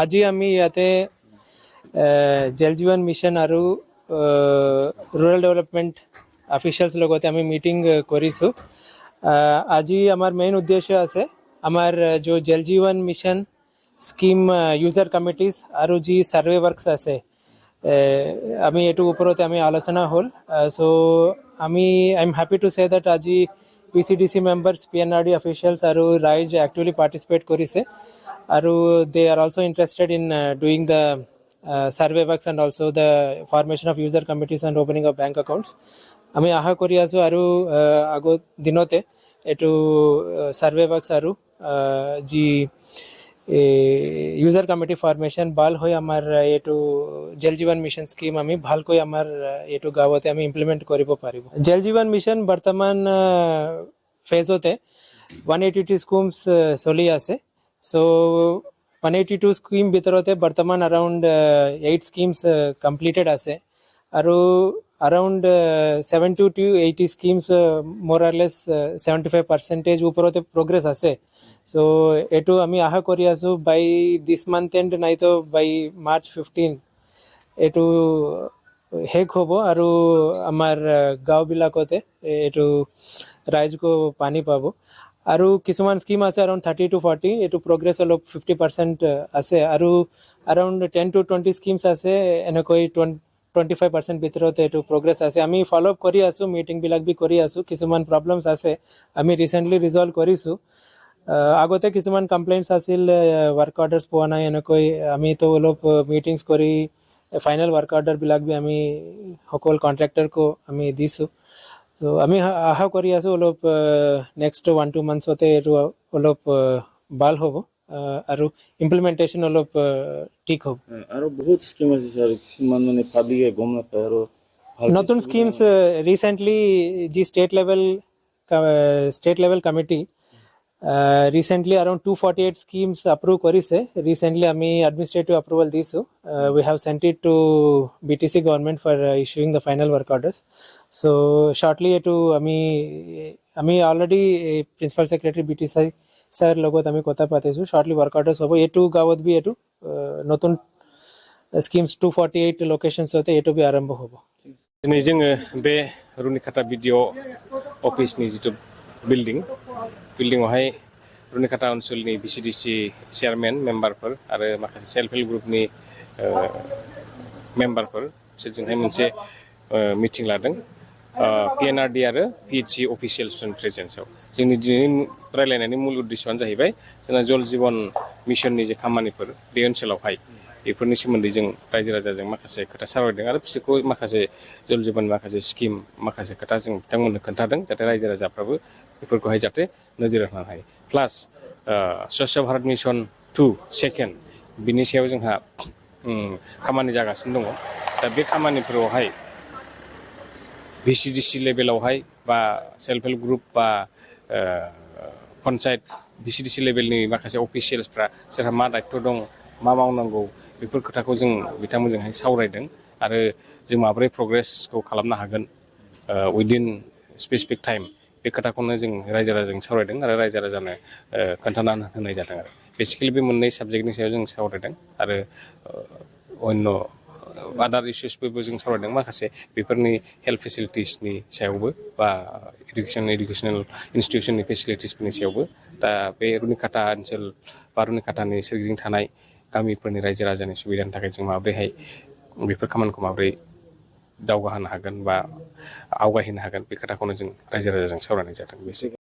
আজি আমি ইয়াতে জল জীবন মিশন আৰু ৰুৰাল ডেভেলপমেন্ট অফিচিয়েলছ লগতে আমি মিটিং কৰিছো। আজি আমাৰ মেইন উদ্দেশ্য আছে আমাৰ जो জল জীবন মিশন স্কিম ইউজাৰ কমিটিজ আৰু যি সাৰ্ভে ওয়াৰ্কস আছে আমি এটো ওপৰতে আমি আলোচনা হল। সো আমি I am happy to say that আজি পিসিডিসি মেম্বার্স পিএনআরডি অফিচিয়েলস আৰু ৰাইজ অ্যাক্টিভলি পাৰ্টিসিপেট কৰিছে আৰু they are also interested in doing the survey works and also the formation of user committees and opening of bank accounts. আমি আশা কৰি আছো আৰু আগত দিনতে এটো সাৰ্ভে ওয়াৰ্কস আৰু যি ইউজাৰ কমিটি ফৰ্মেশন ভাল হৈ আমাৰ এটো জল জীবন মিশন স্কিম আমি ভালকৈ আমাৰ এটো গাঁৱতে আমি ইমপ্লিমেন্ট কৰিব পাৰিব। জল জীবন মিশন বৰ্তমান ফেজতে 182 স্কিমস চলি আছে। So 182 scheme ভিতৰতে বৰ্তমান around 8 schemes completed আছে আৰু around 70 to 80 schemes more or less 75% ওপৰতে progress আছে। So এটো আমি আশা কৰি আছো by this month end নাইতো by March 15 এটো শেষ হ'ব আৰু আমাৰ গাঁওবিলাকতে এটো ৰাইজকো পানী পাব। আৰু কিছুমান স্কিম আছে around 30 to 40 এটো progress অলপ 50% আছে আৰু around 10 to 20 schemes আছে এনেকৈ 25% ভিতৰতে এটো progress আছে। আমি ফলো আপ কৰি আছো, মিটিং বিলাক বি কৰি আছো। কিছুমান প্ৰবলেমছ আছে আমি ৰিসেন্টলি ৰিজলভ কৰিছো। আগতে কিছুমান কমপ্লেইন্টস আছিল ওয়াৰ্ক অৰ্ডাৰস পোৱা নাই এনেকৈ আমি তো অলপ মিটিংস কৰি ফাইনাল ওয়াৰ্ক অৰ্ডাৰ বিলাক বি আমি সকল কন্ট্ৰাক্টৰ কো আমি দিছো। So আমি আশা কৰি আছো অলপ নেক্সট 1-2 মান্থছতে এটো অলপ ভাল হ'ব আৰু ইমপ্লিমেন্টেশন অলপ ঠিক হ'ব। আৰু বহুত স্কিম আছে স্যাৰ, কিছুমান মানে পাব্লিকে গম নাপায় আৰু নতুন schemes recently G state level committee recently around 248 schemes approve korise. Recently ami administrative approval disu. We have sent it to BTC government for issuing the final work orders. So shortly etu ami already principal secretary BTC sir logot ami kotha patesu. Shortly work orders hobo etu gawot bi etu notun schemes 248 locations hote etu bi arambho hobo. Dini जोङो बे रुनिकाटा video अफिसनि जितु बिल्डिंआवहाय रुनिकाटा ओनसोलनि बिसिडिसि chairman मेम्बारफोर आरो माखासे self help ग्रुपनि मेम्बारफोर बिसोरजोंहाय मोनसे meeting लादों पिएनआरडि आरो पिएचसि अफिसियेल्सनि प्रेजेन्सआव। जोंनि दिनैनि रायलायनायनि मुल उद्देश्यआनो जाहैबाय जोंना जल जीवन मिशननि जे खामानिफोर बे ओनसोलावहाय बेफोरनि सोमोन्दै जों रायजो राजाजों माखासे खोथा सावरायदों आरो बिसोरखौ माखासे जल जीवन माखासे स्किम माखासे खोथा जों बिथांमोननो खोन्थादों जाहाथे रायजो राजाफ्राबो बेफोरखौहाय जाहाथे नोजोर होनो हायो। प्लास स्वच्छ भारत मिशन 2 सेकेन्ड बिनि सायाव जोंहा खामानि जागासिनो दङ। दा बे खामानिफोरावहाय भिसिडिसि लेभेलावहाय बा सेल्फ हेल्प ग्रुप बा पन्चायत भिसिडिसि लेभेलनि माखासे अफिसियेल्सफ्रा सोरहा मा दायित्व दं मा मावनांगौ बेफोर खोथाखौ जों बिथांमोनजोंहाय सावरायदों आरो जों माबोरै प्रग्रेसखौ खालामनो हागोन उइदिन स्पेसिफिक टाइम बे खोथाखौनो जों रायजो राजाजों सावरायदों आरो रायजो राजानो खोन्थानानै होनाय जादों आरो बेसिकेलि बे मोननै साबजेक्टनि सायाव जों सावरायदों आरो अन्य आदार इश्यूसफोरबो जों सावरायदों माखासे बेफोरनि हेल्थ फेसिलिटिसनि सायावबो बा इडुकेसनेल इनस्टिटिउसननि फेसिलिटिसफोरनि सायावबो। दा बे रुनिकाटा ओनसोल बा रुनिकाटानि सोरगिदिं थानाय गामिफोरनि रायजो राजानि सुबिदानि थाखाय जों माबोरैहाय बेफोर खामानिखौ माबोरै दावगाहोनो हागोन बा आवगायहोनो हागोन बे खोथाखौनो जों रायजो राजाजों सावरायनाय जादों। बेसो